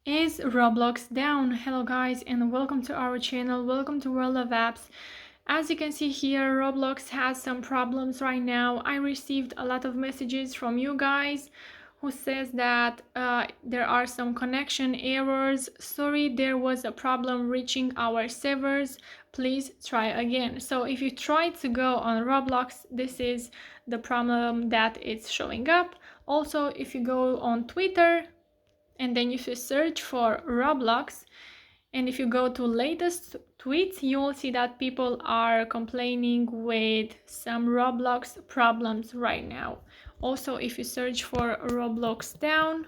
Is Roblox down? Hello guys and welcome to our channel. Welcome to World of Apps. As you can see here, Roblox has some problems right now. I received a lot of messages from you guys who says that there are some connection errors. Sorry, there was a problem reaching our servers. Please try again. So if you try to go on Roblox, this is the problem that it's showing up. Also, if you go on Twitter, and then if you search for Roblox, and if you go to latest tweets, you will see that people are complaining with some Roblox problems right now. Also, if you search for Roblox down,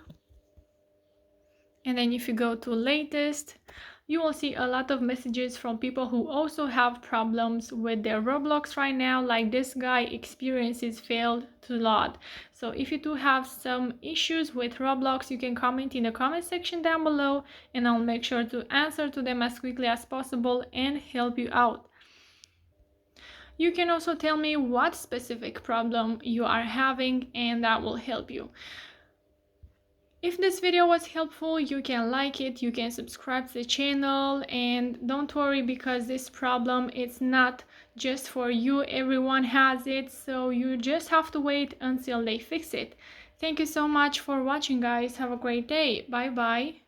and then if you go to latest, you will see a lot of messages from people who also have problems with their Roblox right now, like this guy experiences failed to load. So if you do have some issues with Roblox, you can comment in the comment section down below and I'll make sure to answer to them as quickly as possible and help you out. You can also tell me what specific problem you are having and that will help you. If this video was helpful, you can like it, you can subscribe to the channel, and don't worry because this problem it's not just for you, everyone has it, so you just have to wait until they fix it. Thank you so much for watching guys, have a great day, bye bye.